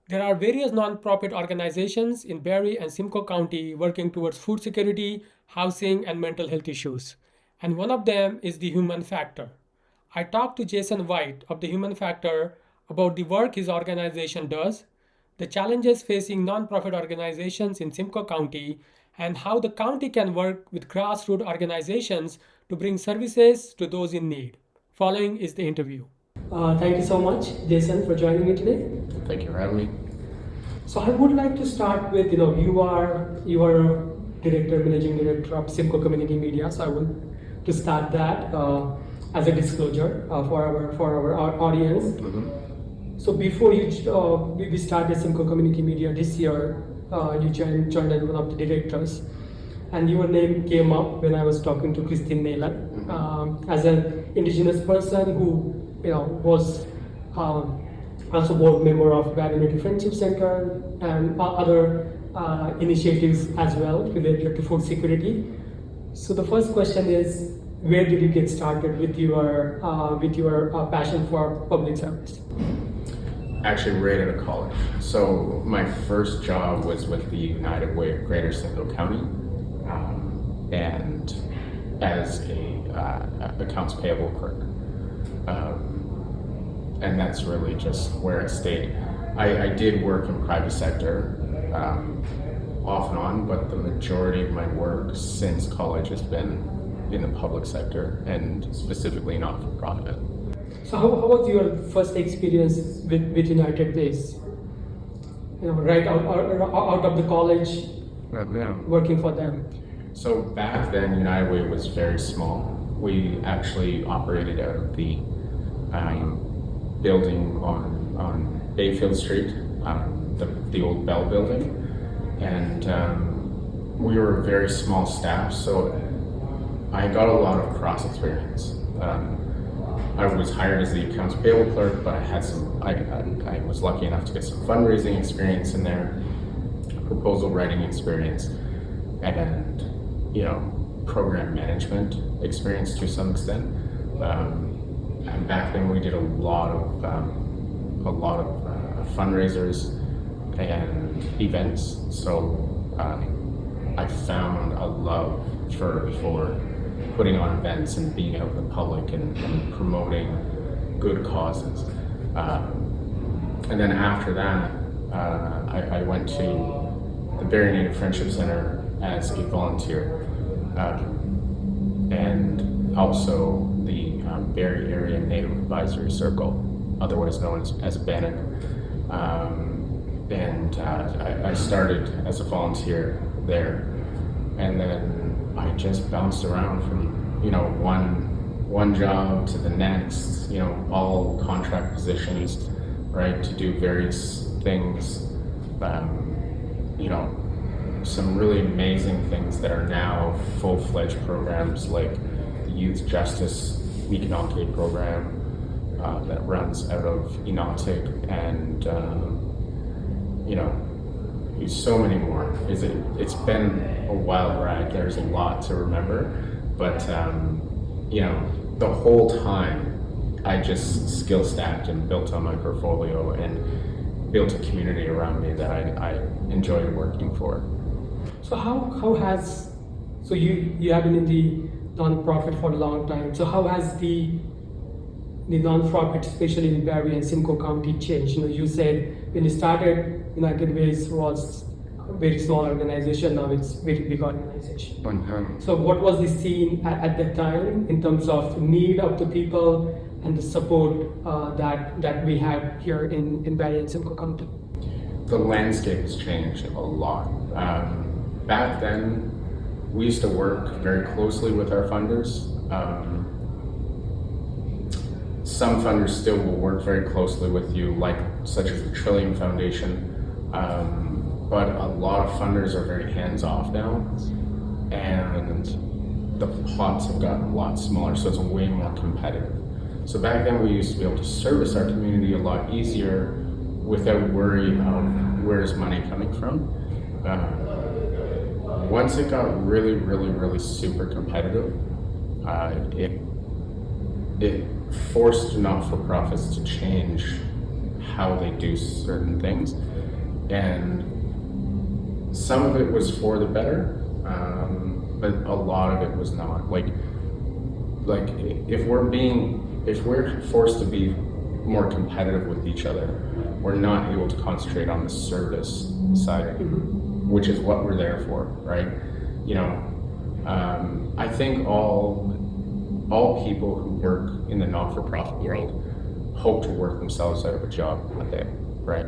There are various nonprofit organizations in Barrie and Simcoe County working towards food security, housing, and mental health issues. And one of them is the Human Factor. I talked to Jason White of the Human Factor about the work his organization does, the challenges facing nonprofit organizations in Simcoe County, and how the county can work with grassroots organizations to bring services to those in need. Following is the interview. Thank you so much, Jason, for joining me today. Thank you for having me. So I would like to start with, you are director, managing director of Simcoe Community Media. So I want to start that as a disclosure for our audience. Mm-hmm. So before we started Simcoe Community Media this year, you joined as one of the directors, and your name came up when I was talking to Christine Naylor, as an Indigenous person who was also board member of Barrie and Friendship Center and other initiatives as well related to food security. So the first question is, where did you get started with your passion for public service? Actually, right out of college. So my first job was with the United Way of Greater Simcoe County, and as a accounts payable clerk. And that's really just where I stayed. I did work in private sector off and on, but the majority of my work since college has been in the public sector and specifically not-for-profit. So how was your first experience with United Ways? Right out of the college, working for them. So back then, United Way was very small. We actually operated out of the building on Bayfield Street, the old Bell building, and we were a very small staff, so I got a lot of cross experience. I was hired as the accounts payable clerk, but I had I was lucky enough to get some fundraising experience in there, proposal writing experience, and program management experience to some extent. And back then we did a lot of fundraisers and events. So I found a love for putting on events and being out in the public and promoting good causes. And then after that, I went to the Barrie and Friendship Center as a volunteer, and also the Barrie Area Native Advisory Circle, otherwise known as BANNOC. And I started as a volunteer there, and then I just bounced around from one job to the next, all contract positions, right, to do various things, some really amazing things that are now full-fledged programs like the Youth Justice Mi'kmaq program that runs out of Inautic, and so many more. It's been a wild ride. There's a lot to remember, but the whole time I just skill stacked and built on my portfolio and built a community around me that I enjoyed working for. So you have been in the nonprofit for a long time. So how has the nonprofit, especially in Barrie and Simcoe County, changed? You said when you started, United Ways was a very small organization. Now it's a very big organization. So what was the scene at that time in terms of need of the people and the support that we have here in Barrie and Simcoe County? The landscape has changed a lot. Back then, we used to work very closely with our funders. Some funders still will work very closely with you, such as the Trillium Foundation, but a lot of funders are very hands-off now, and the pots have gotten a lot smaller, so it's way more competitive. So back then we used to be able to service our community a lot easier without worry of where's money coming from. Once it got really, really, really super competitive, it forced not-for-profits to change how they do certain things, and some of it was for the better, but a lot of it was not. Like if we're forced to be more competitive with each other, we're not able to concentrate on the service side, which is what we're there for, right? You know, I think all people who work in the not-for-profit world hope to work themselves out of a job one day, right?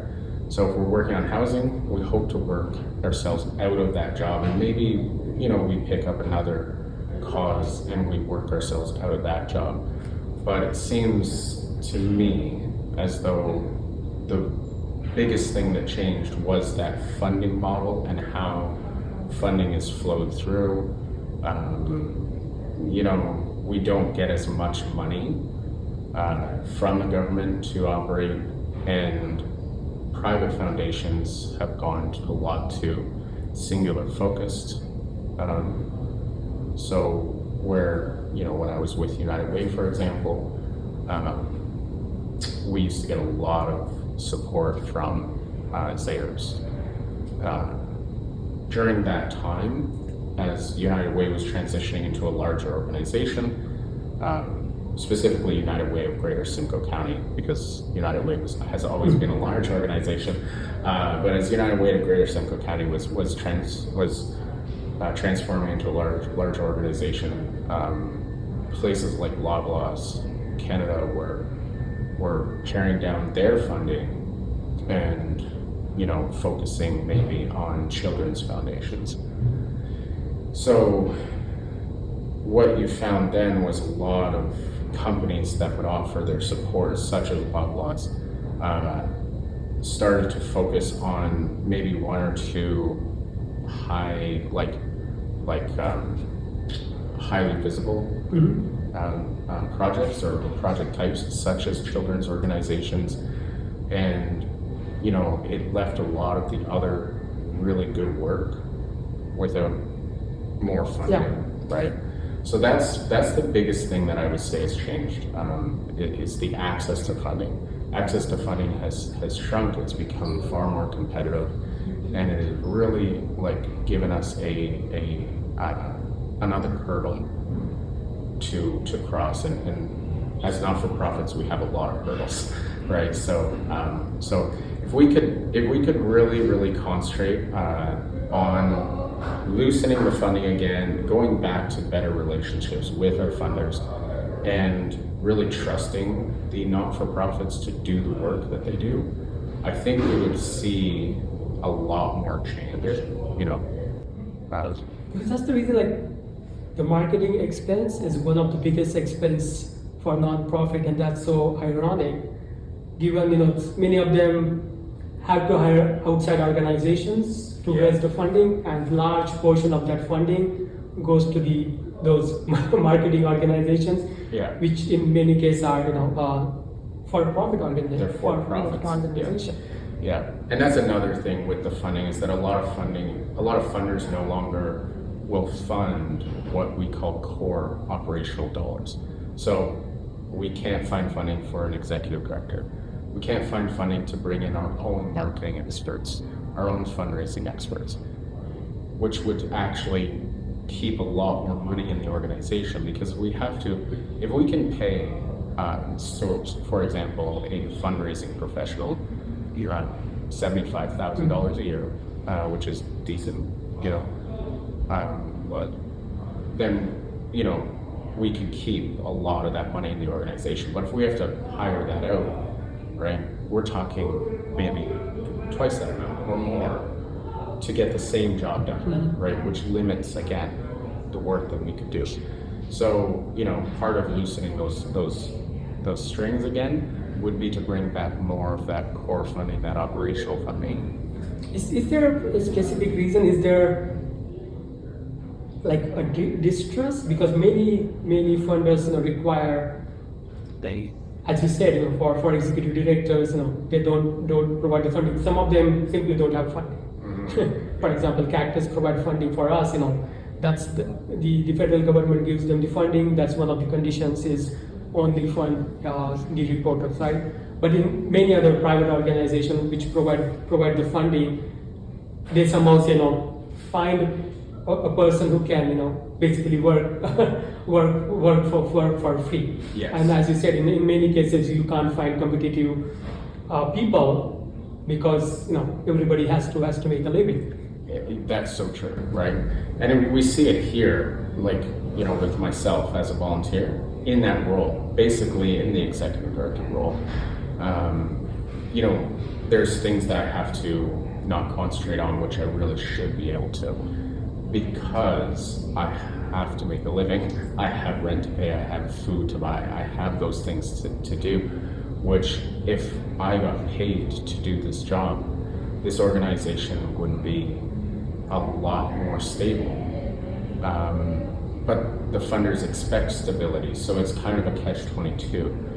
So if we're working on housing, we hope to work ourselves out of that job, and maybe, you know, we pick up another cause and we work ourselves out of that job. But it seems to me as though the biggest thing that changed was that funding model and how funding is flowed through. You know, we don't get as much money from the government to operate, and private foundations have gone a lot to singular focused. So where, you know, when I was with United Way, for example, we used to get a lot of support from Zayers. During that time, as United Way was transitioning into a larger organization, specifically United Way of Greater Simcoe County, because United Way has always been a large organization, but as United Way of Greater Simcoe County was transforming into a large organization, places like Loblaws, Canada were tearing down their funding and, you know, focusing maybe on children's foundations. So what you found then was a lot of companies that would offer their support, such as Loblaws, started to focus on maybe one or two highly visible projects or project types, such as children's organizations, and, you know, it left a lot of the other really good work without more funding, right? So that's the biggest thing that I would say has changed, is the access to funding. Access to funding has shrunk, it's become far more competitive, and it has really given us another hurdle to cross, and as not-for-profits we have a lot of hurdles, right? So if we could really concentrate on loosening the funding again, going back to better relationships with our funders, and really trusting the not-for-profits to do the work that they do, I think we would see a lot more change, you know. Because that's the reason, the marketing expense is one of the biggest expense for non-profit, and that's so ironic, given, you know, many of them have to hire outside organizations to raise the funding, and large portion of that funding goes to those marketing organizations, which in many cases are, you know, for-profit organizations. They're for-profits. Yeah, and that's another thing with the funding, is that a lot of funders no longer will fund what we call core operational dollars. So we can't find funding for an executive director. We can't find funding to bring in our own marketing experts, our own fundraising experts, which would actually keep a lot more money in the organization, because we have to, if we can pay, so for example, a fundraising professional, you're on $75,000 a year, which is decent, you know, but then, you know, we can keep a lot of that money in the organization. But if we have to hire that out, right, we're talking maybe twice that amount or more to get the same job done, right, which limits, again, the work that we could do. So, you know, part of loosening those strings again would be to bring back more of that core funding, that operational funding. Is there a specific reason? Is there a distrust? Because many funders, you know, require, as you said, you know, for executive directors, you know, they don't provide the funding. Some of them simply don't have funding. For example, Cactus provide funding for us, you know. That's the federal government gives them the funding. That's one of the conditions, is only fund the reporter side. But in many other private organizations which provide the funding, they somehow say, find a person who can, basically work for free. Yes. And as you said, in many cases you can't find competitive people because everybody has to make a living. That's so true, right? And we see it here, like, with myself as a volunteer in that role, basically in the executive director role. There's things that I have to not concentrate on, which I really should be able to, because I have to make a living. I have rent to pay, I have food to buy, I have those things to do, which if I got paid to do this job, this organization would be a lot more stable. But the funders expect stability, so it's kind of a catch-22.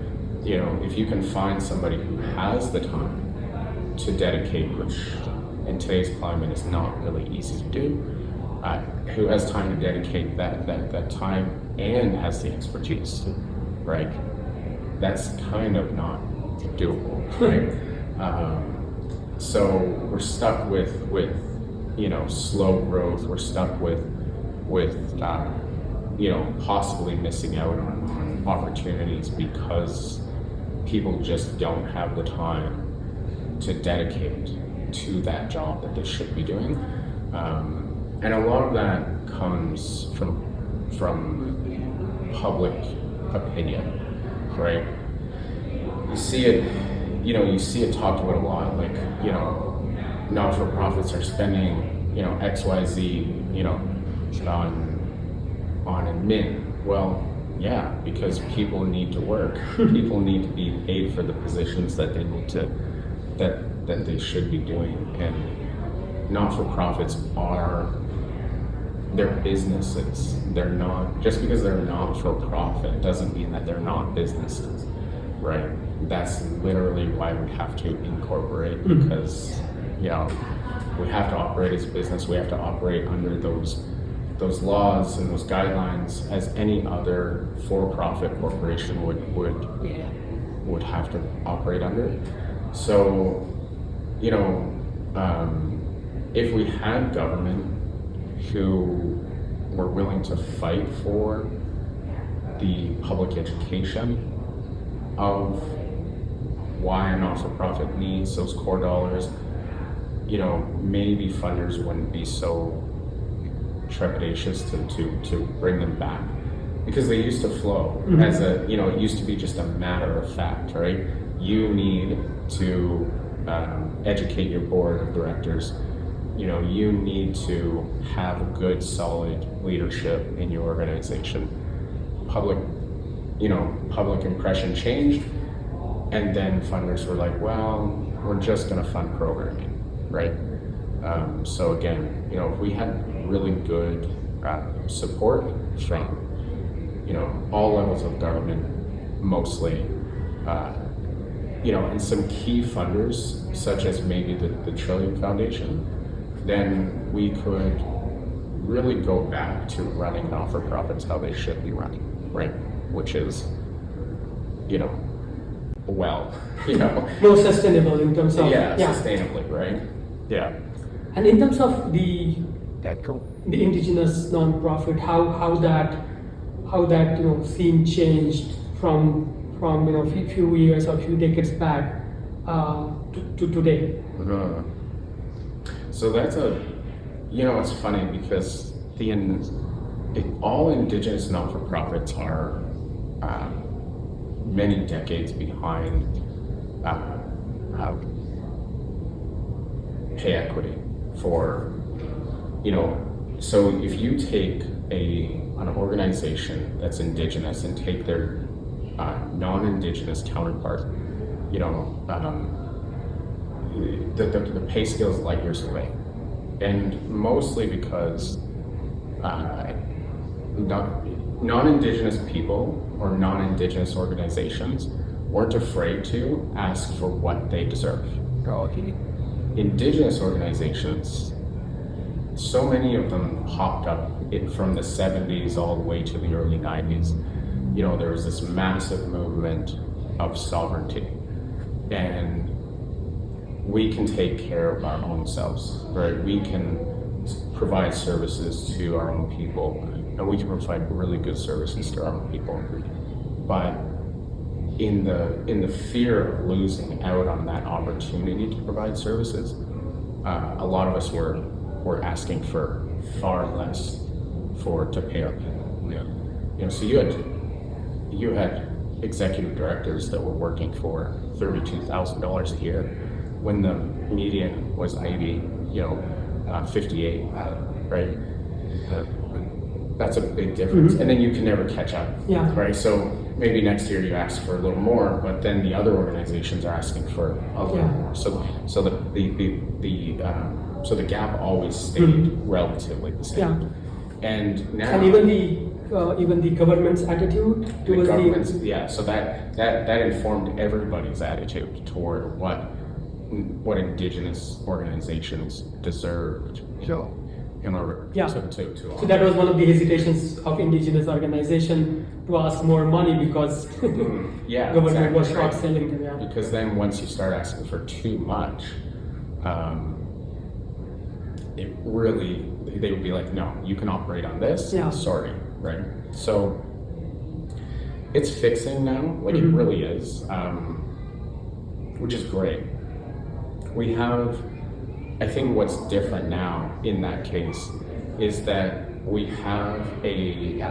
If you can find somebody who has the time to dedicate, which in today's climate is not really easy to do, who has time to dedicate that time and has the expertise, right? That's kind of not doable, right? So we're stuck with slow growth. We're stuck with possibly missing out on opportunities because people just don't have the time to dedicate to that job that they should be doing. And a lot of that comes from public opinion, right? You see it talked about a lot, like, not-for-profits are spending, XYZ, on admin. Well, yeah, because people need to work. People need to be paid for the positions that they need to, that they should be doing. And not-for-profits they're businesses. They're not, just because they're not-for-profit doesn't mean that they're not businesses, right? That's literally why we have to incorporate, because, we have to operate as a business. We have to operate under those laws and those guidelines as any other for-profit corporation would have to operate under. So, if we had government who were willing to fight for the public education of why a not-for-profit needs those core dollars, maybe funders wouldn't be so trepidatious to bring them back, because they used to flow as it used to be just a matter of fact, right? You need to educate your board of directors. You need to have a good, solid leadership in your organization. Public impression changed, and then funders were like, well, we're just going to fund programming, right? So again, if we had really good support from, all levels of government, mostly, and some key funders, such as maybe the Trillium Foundation, then we could really go back to running not-for-profits how they should be running, right? Which is, more sustainable in terms of sustainably, right? Yeah. And in terms of the Indigenous non-profit, how that scene changed from few years or few decades back to today. So that's it's funny because all Indigenous not-for-profits are many decades behind pay equity for, so if you take an organization that's Indigenous and take their non-Indigenous counterpart, the pay scale is light years away, and mostly because non-Indigenous people or non-Indigenous organizations weren't afraid to ask for what they deserve. Indigenous organizations, so many of them popped up from the 70s all the way to the early 90s. There was this massive movement of sovereignty. and we can take care of our own selves, right? We can provide services to our own people, and we can provide really good services to our own people. But in the fear of losing out on that opportunity to provide services, a lot of us were asking for far less to pay our people. Yeah. You know, so you had executive directors that were working for $32,000 a year when the median was maybe 58, right? That's a big difference, and then you can never catch up. Yeah. Right. So maybe next year you ask for a little more, but then the other organizations are asking for a little more. So the gap always stayed relatively the same. Yeah. And now, And even the government's attitude the towards government's, so that informed everybody's attitude toward what Indigenous organizations deserved. Sure. In order Yeah. to So that was one of the hesitations of Indigenous organization to ask more money because yeah, government was exactly, short right. selling them. Yeah. Because then once you start asking for too much, they would be like, no, you can operate on this. Yeah. Sorry, right? So it's fixing now, like it really is, which is great. We have, I think what's different now in that case is that we have a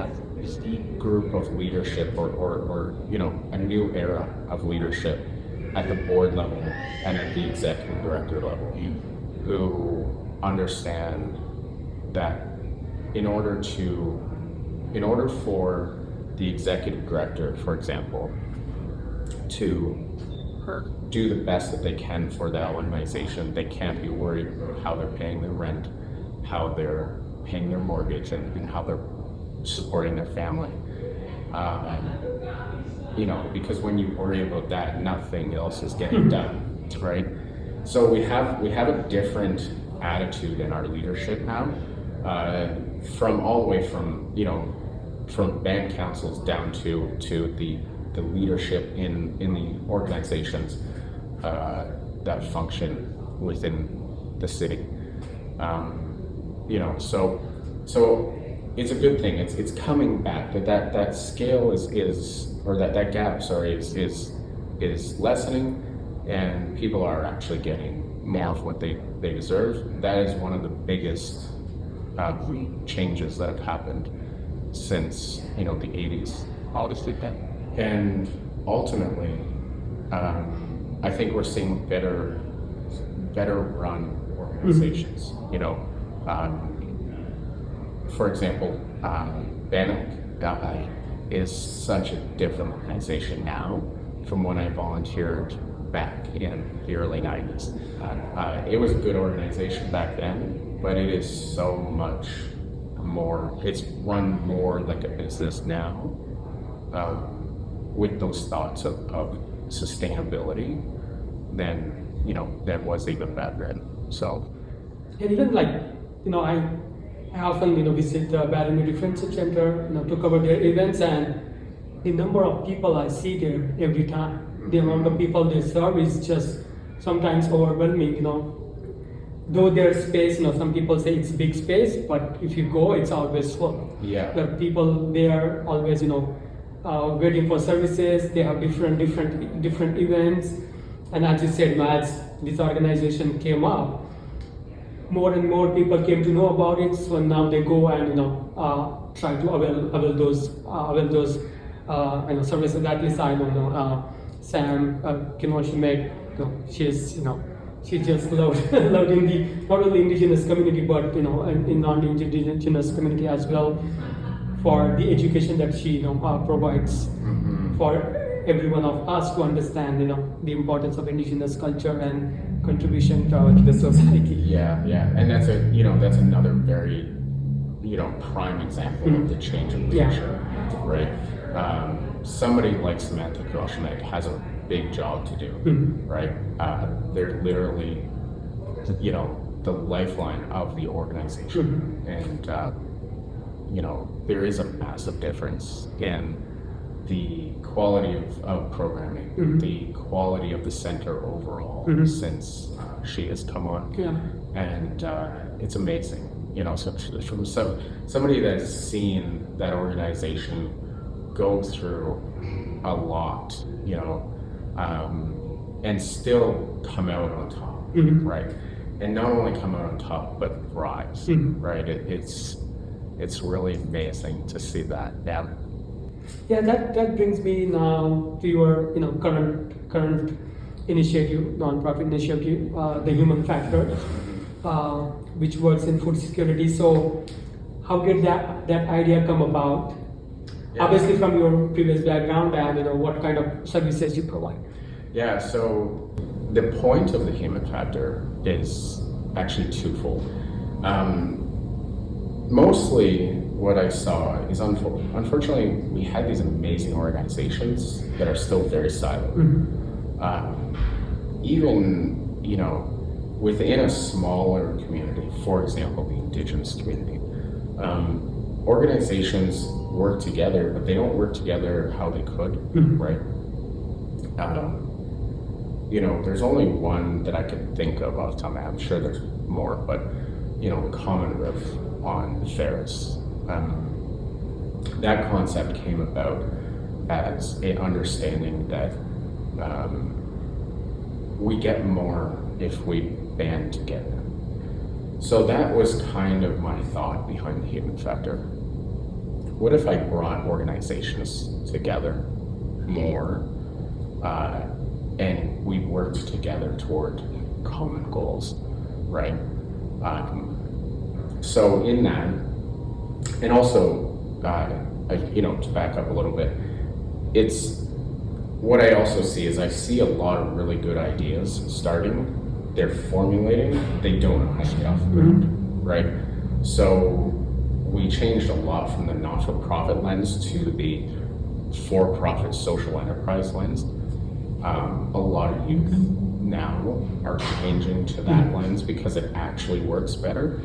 group of leadership or a new era of leadership at the board level and at the executive director level who understand that in order for the executive director, for example, to do the best that they can for the organization, they can't be worried about how they're paying their rent, how they're paying their mortgage, and how they're supporting their family. Because when you worry about that, nothing else is getting done, right? So we have a different attitude in our leadership now, from all the way from band councils down to the leadership in the organizations that function within the city. So it's a good thing. It's coming back. That scale is that gap, is lessening, and people are actually getting more of what they deserve. That is one of the biggest changes that have happened since the 80s. Obviously, And ultimately, I think we're seeing better run organizations. For example, Bannock is such a different organization now from when I volunteered back in the early 90s. It was a good organization back then, but it is so much more, it's run more like a business now, with those thoughts of sustainability than was even back then. So, And even I often visit the Barrie and Simcoe Center to cover their events, and the number of people I see there every time, the amount of people they serve is just sometimes overwhelming. Though there's space, some people say it's big space, but if you go, it's always full. yeah. The people there always waiting for services. They have different events, and as you said, as this organization came up, more and more people came to know about it. So now they go and try to avail those services. At least I don't know. Sam Kinoshime, she just loved in the not only Indigenous community but in non-Indigenous community as well, for the education that she provides for every one of us to understand the importance of Indigenous culture and contribution to the society. Yeah, and that's another very prime example of the change of leadership, right? Somebody like Samantha Groshmek has a big job to do, right? They're literally the lifeline of the organization, and there is a massive difference in the quality of programming, Mm-hmm. the quality of the center overall Mm-hmm. since she has come on. Yeah. And it's amazing, so from somebody that's seen that organization go through a lot, and still come out on top, Mm-hmm. right? And not only come out on top, but rise, Mm-hmm. right? It's really amazing to see that. Yeah. Yeah, that brings me now to your current initiative, nonprofit initiative, the Human Factor, which works in food security. So, how did that idea come about? Yeah. Obviously, from your previous background, and what kind of services you provide. Yeah, so the point of the human factor is actually twofold. Mostly what I saw is unfortunately we had these amazing organizations that are still very siloed. Mm-hmm. Even, within a smaller community, for example, the Indigenous community, organizations work together, but they don't work together how they could, Mm-hmm. right? There's only one that I could think of off the top of my head. I'm sure there's more, but the common roof on Ferris. That concept came about as an understanding that we get more if we band together. So that was kind of my thought behind the human factor. What if I brought organizations together more and we worked together toward common goals, right? So in that, and also, to back up a little bit, it's what I also see is I see a lot of really good ideas starting. They're formulating, they don't know how to get off the ground, right? So we changed a lot from the not-for-profit lens to the for-profit social enterprise lens. A lot of youth now are changing to that lens because it actually works better.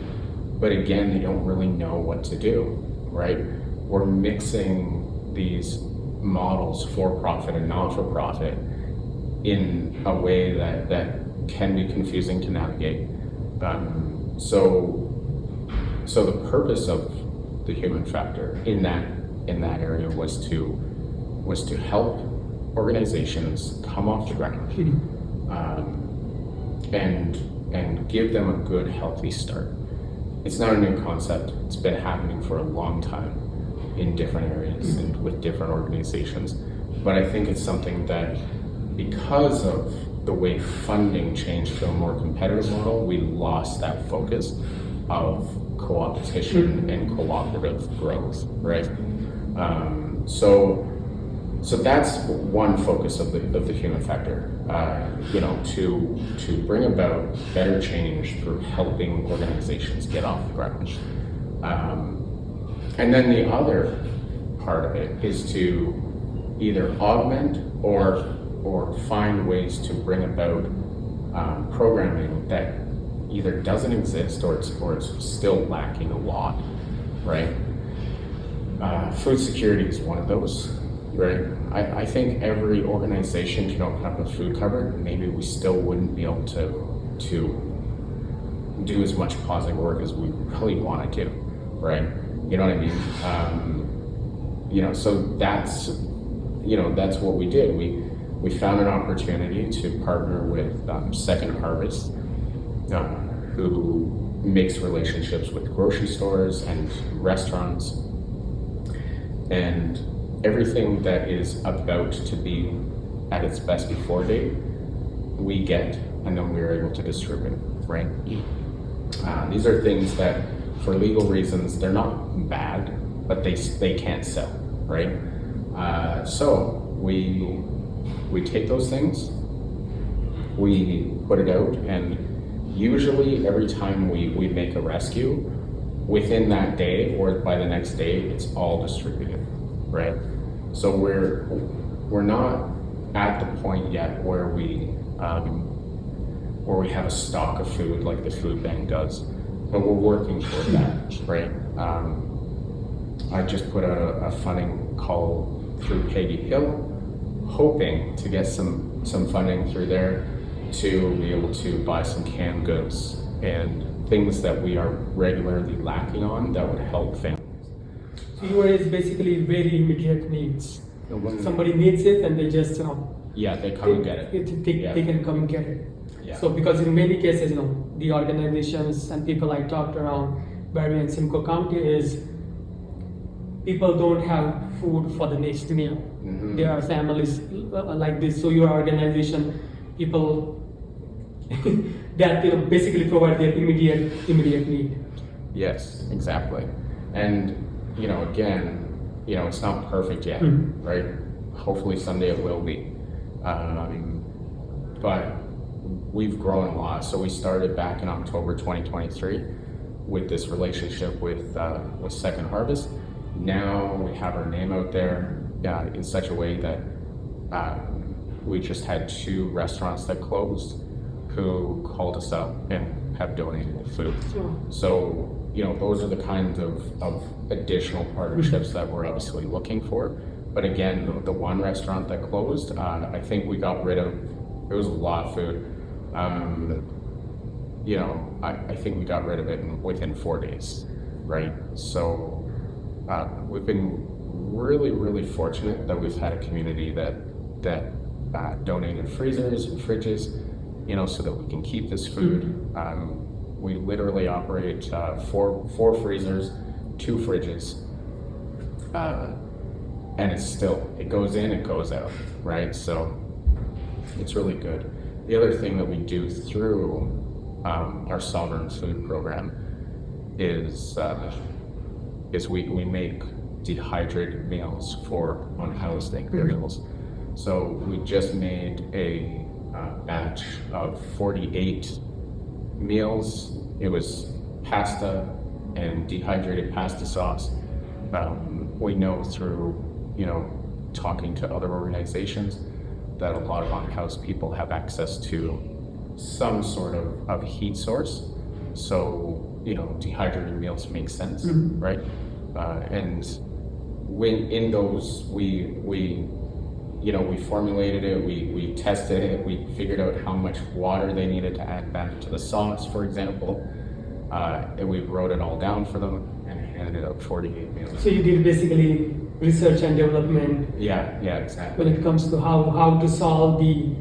But again, they don't really know what to do, right? We're mixing these models, for-profit and not-for-profit, in a way that can be confusing to navigate. So the purpose of the human factor in that area was to help organizations come off the ground and give them a good, healthy start. It's not a new concept. It's been happening for a long time in different areas and with different organizations. But I think it's something that, because of the way funding changed to a more competitive model, we lost that focus of co-opetition and cooperative growth, right? So that's one focus of the human factor, to bring about better change through helping organizations get off the ground. And then the other part of it is to either augment or find ways to bring about programming that either doesn't exist or it's still lacking a lot, right? Food security is one of those. Right. I think every organization can open up a food cupboard. Maybe we still wouldn't be able to do as much positive work as we really want to do, right? You know what I mean? So that's what we did. We found an opportunity to partner with Second Harvest, who makes relationships with grocery stores and restaurants, and everything that is about to be at its best before date, we get, and then we're able to distribute, right? These are things that, for legal reasons, they're not bad, but they can't sell, right? So we take those things, we put it out, and usually every time we make a rescue, within that day or by the next day, it's all distributed, right? So we're not at the point yet where we have a stock of food like the food bank does, but we're working toward that, right? I just put out a funding call through Peggy Hill, hoping to get some funding through there to be able to buy some canned goods and things that we are regularly lacking on that would help families. So yours is basically very immediate needs. Somebody needs it and they just, yeah, they come and get it. They can come and get it. Yeah. So because in many cases, the organizations and people I talked around Barrie and Simcoe County is people don't have food for the next meal. Mm-hmm. There are families like this. So your organization, people that basically provide their immediate need. Yes, exactly. And again, it's not perfect yet, right? Hopefully someday it will be. But we've grown a lot. So we started back in October 2023 with this relationship with Second Harvest. Now we have our name out there in such a way that we just had 2 restaurants that closed who called us up and have donated food. So, those are the kinds of additional partnerships that we're obviously looking for. But again, the one restaurant that closed, I think we got rid of, it was a lot of food. I think we got rid of it within 4 days, right? So we've been really, really fortunate that we've had a community that donated freezers and fridges, so that we can keep this food. We literally operate 4 freezers, 2 fridges, and it goes in, it goes out, right? So it's really good. The other thing that we do through our Sovereign Food Program is we make dehydrated meals for unhoused individuals. So we just made a batch of 48 meals. It was pasta and dehydrated pasta sauce. We know through talking to other organizations that a lot of unhoused people have access to some sort of heat source. So dehydrated meals make sense, right? And when in those we formulated it, we tested it, we figured out how much water they needed to add back to the sauce, for example, and we wrote it all down for them and handed out 48 meals. So you did basically research and development. Yeah, exactly. When it comes to how to solve the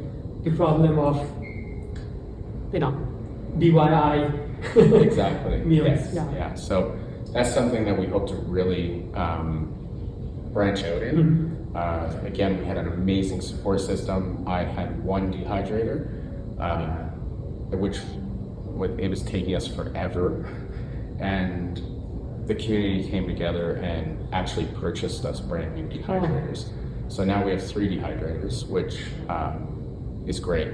problem of DIY exactly. meals. Yes. Yeah. So that's something that we hope to really branch out in. Again, we had an amazing support system. I had 1 dehydrator, which it was taking us forever, and the community came together and actually purchased us brand new dehydrators. So now we have 3 dehydrators, which is great.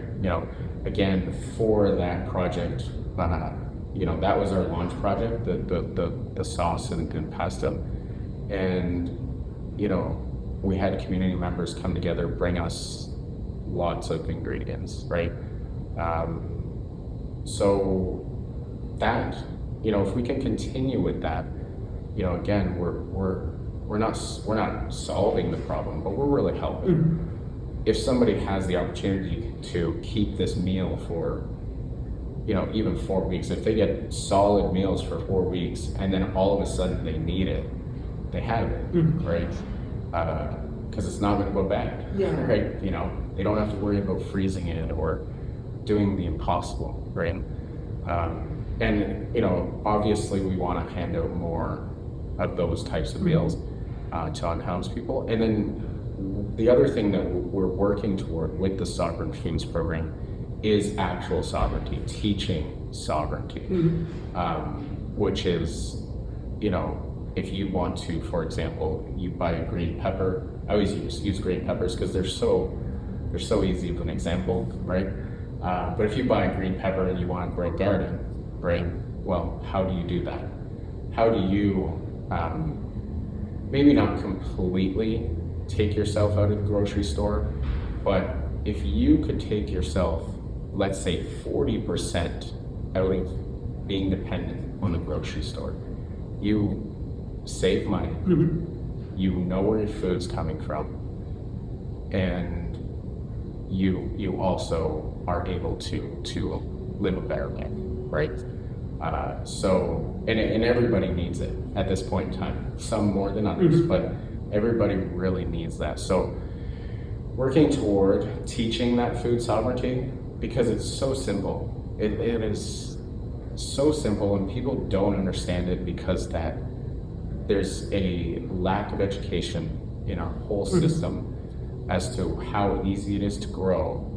Again, for that project, that was our launch project, the sauce and pasta, and we had community members come together, bring us lots of ingredients, right? So that, if we can continue with that, again, we're not solving the problem, but we're really helping. If somebody has the opportunity to keep this meal for, even 4 weeks, if they get solid meals for 4 weeks, and then all of a sudden they need it, they have it, right? Because it's not going to go bad, right? They don't have to worry about freezing it or doing the impossible, right? And obviously we want to hand out more of those types of meals to unhoused people. And then the other thing that we're working toward with the Sovereign Foods Program is actual sovereignty, teaching sovereignty, which is, if you want to, for example, you buy a green pepper. I always use green peppers because they're so easy of an example, right? But if you buy a green pepper and you want to grow a garden, right? Well, how do you do that? How do you maybe not completely take yourself out of the grocery store, but if you could take yourself, let's say 40% out of being dependent on the grocery store, you save money, you know where your food's coming from, and you also are able to live a better life, right? And everybody needs it at this point in time. Some more than others, but everybody really needs that. So working toward teaching that food sovereignty, because it's so simple. It is so simple, and people don't understand it because that there's a lack of education in our whole system as to how easy it is to grow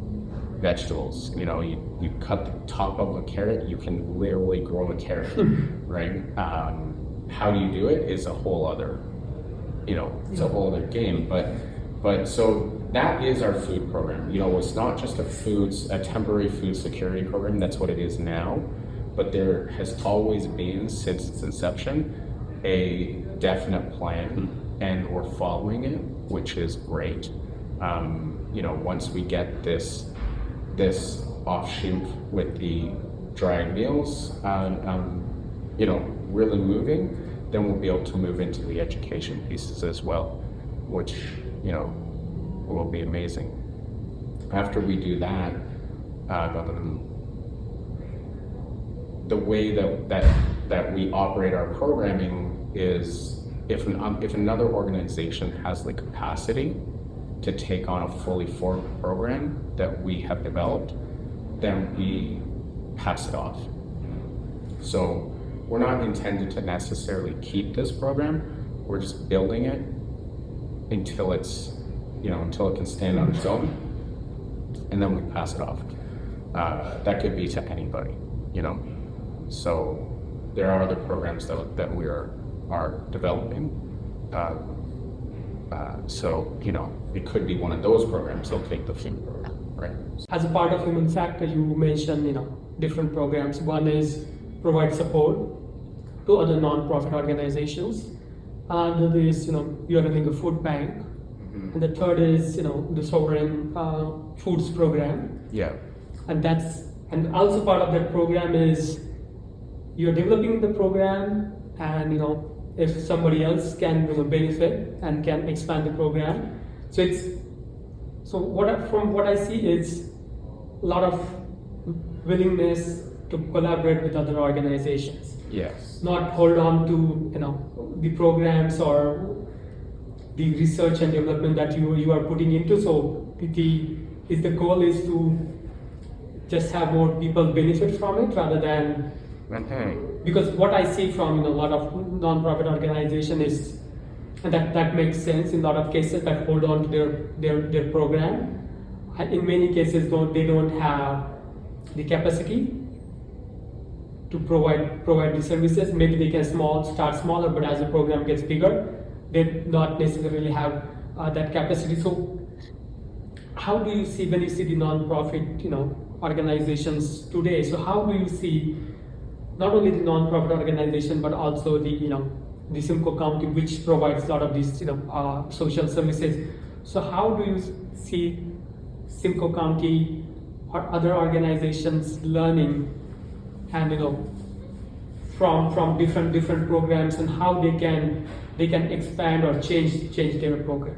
vegetables. You know, you cut the top of a carrot, you can literally grow a carrot, right? How do you do it is a whole other, it's a whole other game. But so that is our food program. You know, it's not just a temporary food security program. That's what it is now. But there has always been, since its inception, a definite plan, and we're following it, which is great. Once we get this offshoot with the dry meals, really moving, then we'll be able to move into the education pieces as well, which, will be amazing. After we do that, the way that we operate our programming is if another organization has the capacity to take on a fully formed program that we have developed, then we pass it off. So we're not intended to necessarily keep this program. We're just building it until until it can stand on its own, and then we pass it off. That could be to anybody, So there are other programs that we are developing. So it could be one of those programs. They'll take the food program, right? As a part of Human Factor, you mentioned different programs. One is provide support to other non-profit organizations. Another is you're running a food bank, and the third is the sovereign foods program. Yeah. And also part of that program is you're developing the program, and if somebody else can benefit and can expand the program. From what I see, it's a lot of willingness to collaborate with other organizations. Yes. Not hold on to the programs or the research and development that you are putting into. So the goal is to just have more people benefit from it rather than. Because what I see from a lot of non-profit organizations is, and that makes sense in a lot of cases, that hold on to their program. In many cases, they don't have the capacity to provide the services. Maybe they can start smaller, but as the program gets bigger, they not necessarily have that capacity. So how do you see, when you see the non-profit organizations today, so how do you see not only the non-profit organization but also the Simcoe County, which provides a lot of these social services? So how do you see Simcoe County or other organizations learning and from different programs, and how they can expand or change their program?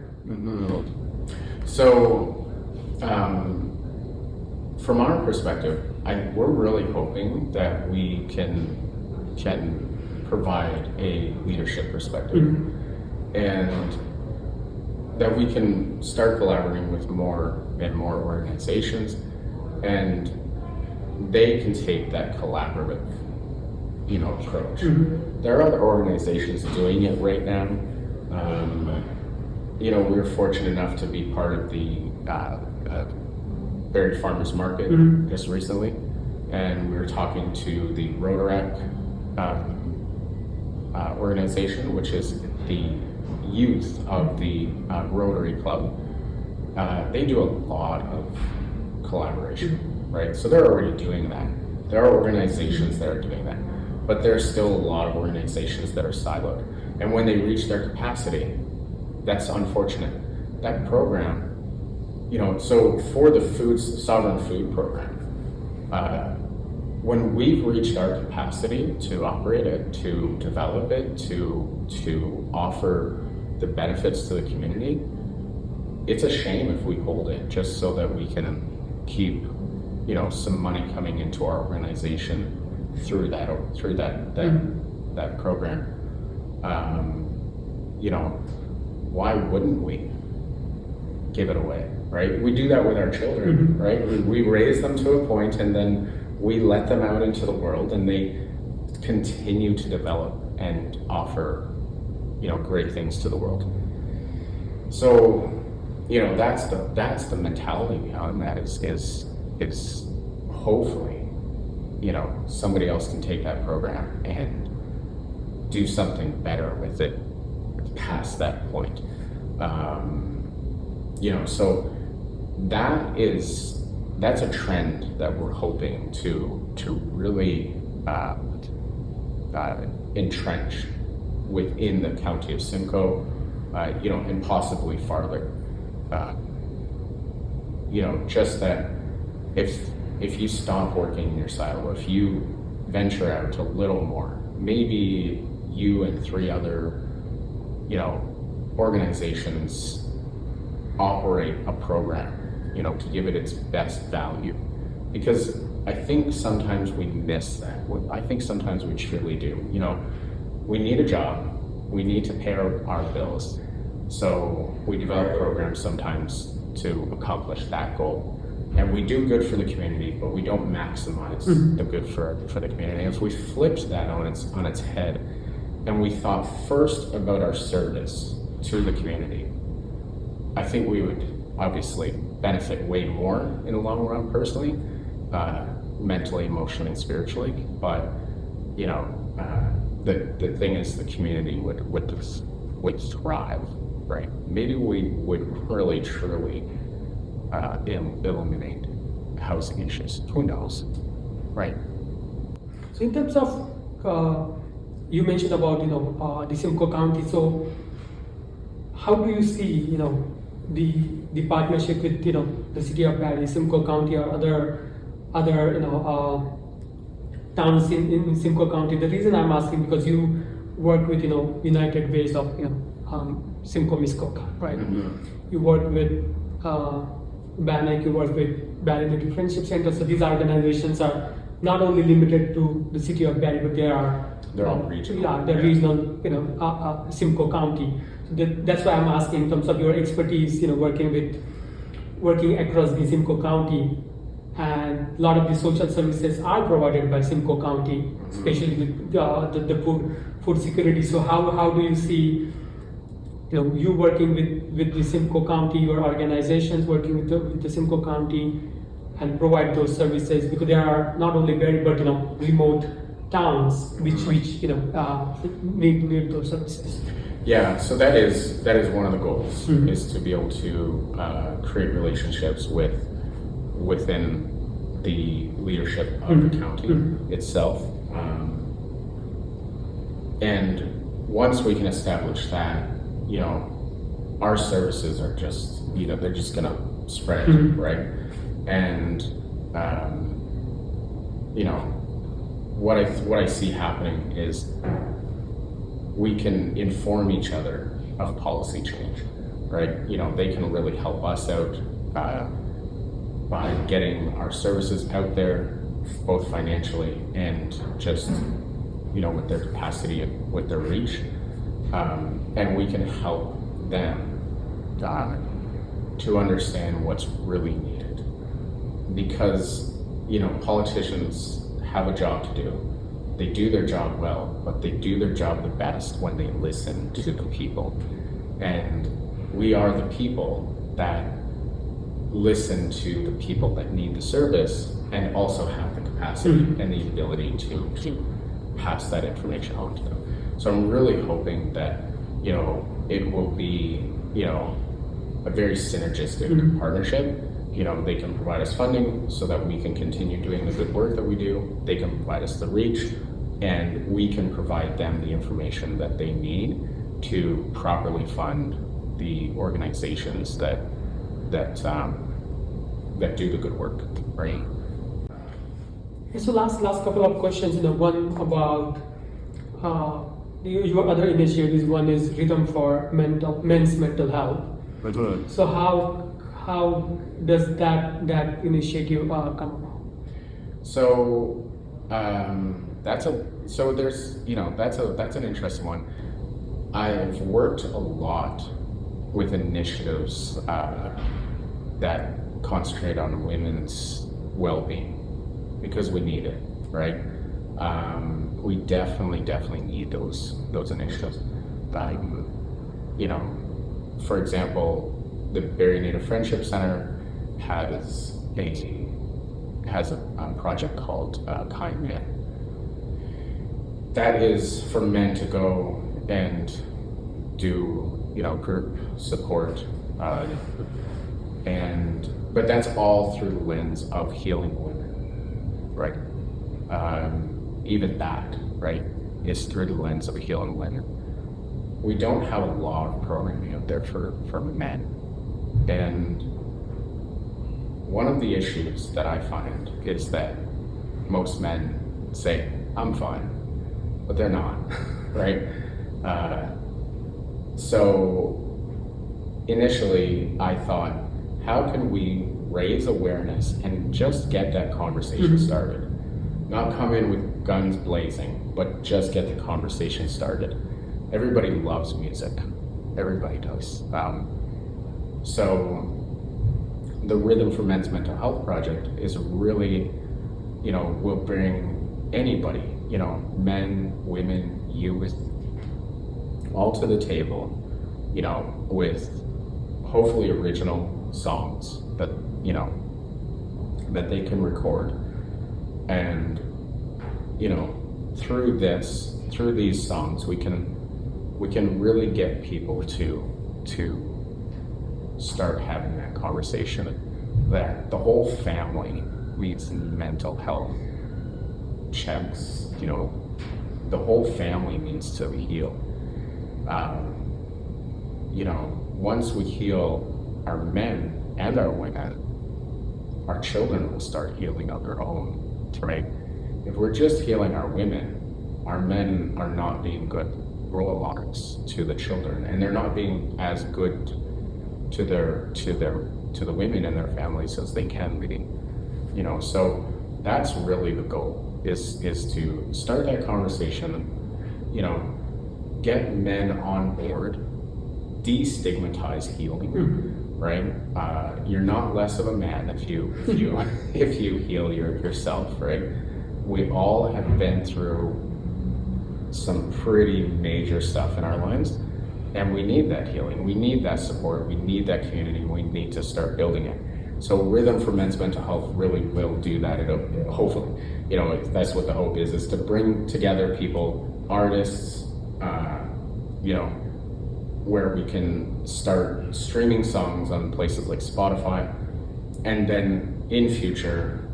So from our perspective, we're really hoping that we can provide a leadership perspective, and that we can start collaborating with more and more organizations, and they can take that collaborative approach. There are other organizations doing it right now. We were fortunate enough to be part of the Barrie Farmers Market just recently, and we were talking to the Rotaract organization, which is the youth of the Rotary Club. They do a lot of collaboration, right? So they're already doing that. There are organizations that are doing that, but there's still a lot of organizations that are siloed. And when they reach their capacity, that's unfortunate. That program, so for the sovereign food program, when we've reached our capacity to operate it, to develop it, to offer the benefits to the community, it's a shame if we hold it just so that we can keep, some money coming into our organization through that that program. Why wouldn't we give it away, right? We do that with our children, right? We raise them to a point and then we let them out into the world and they continue to develop and offer, great things to the world. So, that's the mentality behind that is hopefully, somebody else can take that program and do something better with it past that point. So that's a trend that we're hoping to really entrench within the county of Simcoe, and possibly farther. Just that if you stop working in your silo, if you venture out a little more, maybe you and 3 other, organizations operate a program, to give it its best value. Because I think sometimes we miss that. I think sometimes we truly do. We need a job, we need to pay our bills. So we develop programs sometimes to accomplish that goal. And we do good for the community, but we don't maximize the good for the community. And if we flipped that on its head, and we thought first about our service to the community, I think we would obviously benefit way more in the long run personally, mentally, emotionally, and spiritually. But the thing is, the community would thrive, right? Maybe we would really truly eliminate housing issues. Who knows, right? So in terms of, you mentioned about the Simcoe County. So how do you see the partnership with the city of Barrie, Simcoe County, or other towns in Simcoe County? The reason I'm asking, because you work with United Ways of Simcoe Muskoka, right? You work with Bannock, you work with Barrie Native Friendship Center. So these organizations are not only limited to the city of Barrie, but they're all regional. Yeah, they're regional, Simcoe County. So that's why I'm asking in terms of your expertise, working across the Simcoe County, and a lot of the social services are provided by Simcoe County, especially with the food security. So how do you see you working with the Simcoe County, your organizations working with the Simcoe County, and provide those services, because there are not only very but remote towns which need those services. Yeah, so that is one of the goals, is to be able to create relationships within the leadership of the county itself, and once we can establish that, our services are just they're just gonna spread, right? And what I see happening is we can inform each other of policy change, right? They can really help us out by getting our services out there, both financially and just with their capacity, with their reach, and we can help them to understand what's really needed. Because politicians have a job to do. They do their job well, but they do their job the best when they listen to the people. And we are the people that listen to the people that need the service, and also have the capacity and the ability to pass that information on to them. So I'm really hoping that it will be a very synergistic partnership. They can provide us funding so that we can continue doing the good work that we do. They can provide us the reach, and we can provide them the information that they need to properly fund the organizations that do the good work, right? So last couple of questions. One about your other initiatives. One is Rhythm for men's mental health. betul. So how does that initiative come about? So that's an interesting one. I've worked a lot with initiatives that concentrate on women's well-being because we need it, right? We definitely need those initiatives. For example, the Barrie Native Friendship Center has a project called Kind Men. That is for men to go and do group support, but that's all through the lens of healing women, right? Even that, right, is through the lens of healing women. We don't have a lot of programming out there for men, and one of the issues that I find is that most men say, I'm fine, but they're not, right? So initially I thought, how can we raise awareness and just get that conversation started? Not come in with guns blazing, but just get the conversation started. Everybody loves music. Everybody does. So the Rhythm for Men's Mental Health Project is really, will bring anybody, men, women, youth, all to the table, with hopefully original songs that, that they can record. And, through these songs, we can really get people to start having that conversation that the whole family needs mental health checks. The whole family needs to heal. Once we heal our men and our women, our children will start healing on their own, right? If we're just healing our women, our men are not being good role models to the children, and they're not being as good to the women in their families as they can be. So that's really the goal, is to start that conversation, get men on board, destigmatize healing, right? You're not less of a man if you heal yourself, right? We all have been through some pretty major stuff in our lives, and we need that healing, we need that support, we need that community, we need to start building it. So Rhythm for Men's Mental Health really will do that. Hopefully, that's what the hope is to bring together people, artists, where we can start streaming songs on places like Spotify, and then in future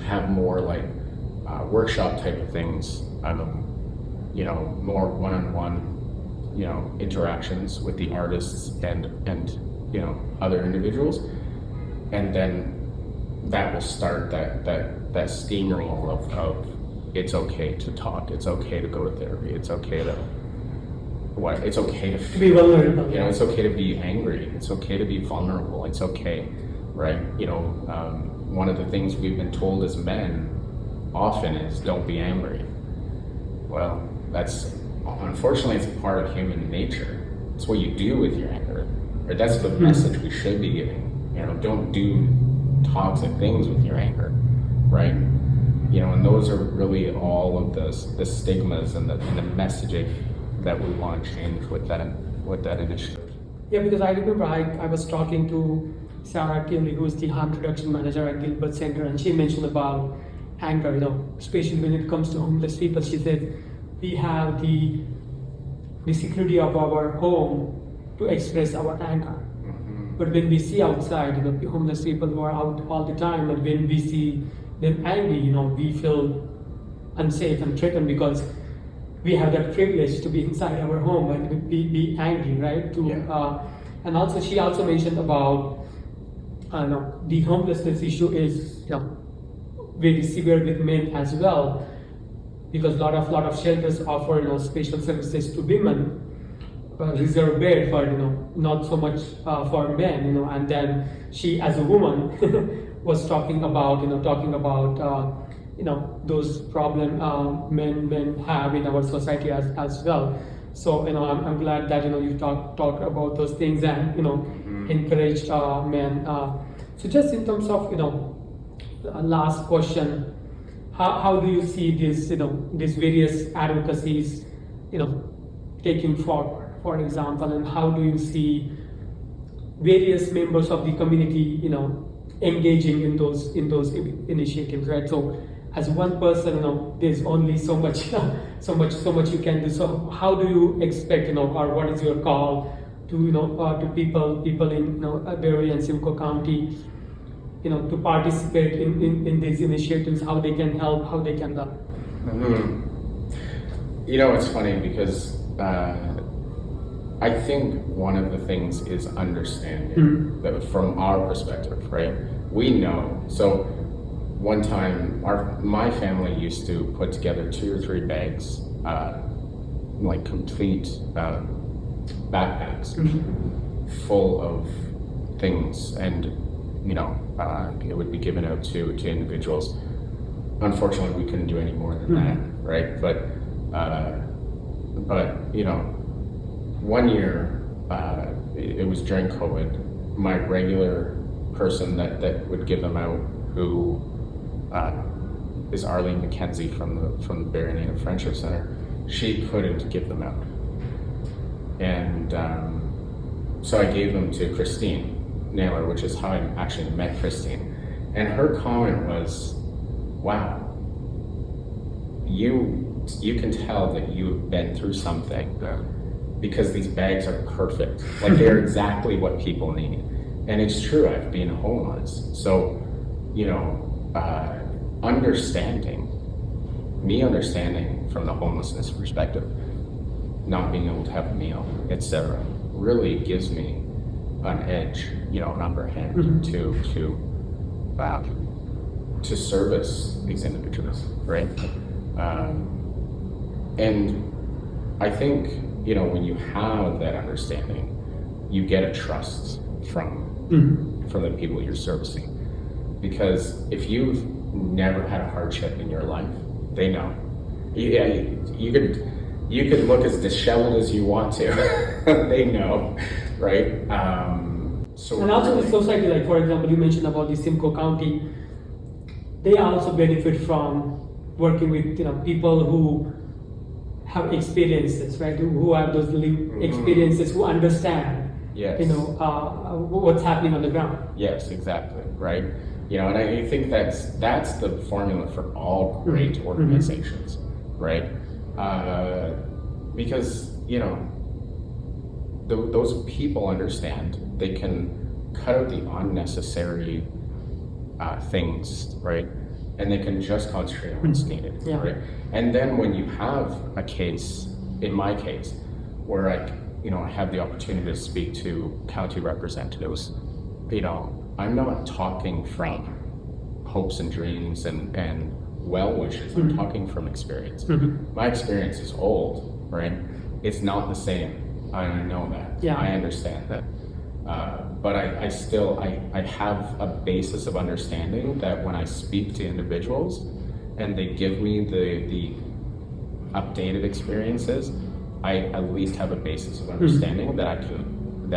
have more like workshop type of things, more one-on-one, interactions with the artists and other individuals, and then that will start that steamroll of it's okay to talk, it's okay to go to therapy, it's okay to Be vulnerable. It's okay to be angry, it's okay to be vulnerable, it's okay, right? One of the things we've been told as men often is don't be angry. Well, unfortunately it's a part of human nature. It's what you do with your anger. Or that's the message we should be giving. Don't do toxic things with your anger, right? And those are really all of the stigmas and the messaging that we want to change with that initiative. Yeah, because I remember I was talking to Sarah Kinley, who is the harm reduction manager at Gilbert Center, and she mentioned about anger, especially when it comes to homeless people. She said, we have the security of our home to express our anger. But when we see outside, homeless people who are out all the time, and when we see them angry, we feel unsafe and threatened because we have that privilege to be inside our home and be angry, right? And also, she also mentioned about the homelessness issue is very severe with men as well. because lot of shelters offer special services to women, reserved bed for not so much for men, and then she as a woman was talking about those problem men have in our society as well. So I'm glad that you talk about those things and encouraged men. So just in terms of last question, how do you see these various advocacies taking forward, for example, and how do you see various members of the community engaging in those initiatives, right? So as one person, there's only so much you can do. So how do you expect, or what is your call to to people in Barrie and Simcoe County, to participate in these initiatives? How they can help? How they can help? It's funny because I think one of the things is understanding that from our perspective, right? We know. So one time, my family used to put together 2 or 3 bags, like complete backpacks full of things, and it would be given out to individuals. Unfortunately, we couldn't do any more than that, right? But one year, it was during COVID. My regular person that would give them out, who is Arlene McKenzie from the Barrie Native Friendship Center, she couldn't give them out. And so I gave them to Christine Naylor, which is how I actually met Christine. And her comment was, wow, you can tell that you've been through something because these bags are perfect. Like, they're exactly what people need. And it's true, I've been homeless. So, understanding from the homelessness perspective, not being able to have a meal, etc., really gives me an edge, an upper hand to service these individuals, right? And I think, when you have that understanding, you get a trust from the people you're servicing. Because if you've never had a hardship in your life, they know. You could look as disheveled as you want to. They know, right? So and also the society, like for example, you mentioned about the Simcoe County, they also benefit from working with people who have experiences, right? Who have those lived experiences, who understand, what's happening on the ground. Yes, exactly, right? And I think that's the formula for all great organizations, right? Because those people understand. They can cut out the unnecessary things, right? And they can just concentrate on what's needed, right? And then when you have a case, in my case, where I have the opportunity to speak to county representatives, I'm not talking from hopes and dreams and well wishes. I'm talking from experience. My experience is old, right? It's not the same. I know that. Yeah. I understand that. But I still have a basis of understanding that when I speak to individuals and they give me the updated experiences, I at least have a basis of understanding that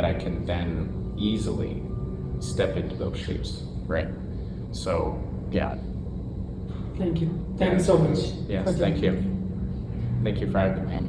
I can then easily step into those shoes, right? So, yeah. Thank you. Thank you so much. Yes, thank you. Thank you for having me.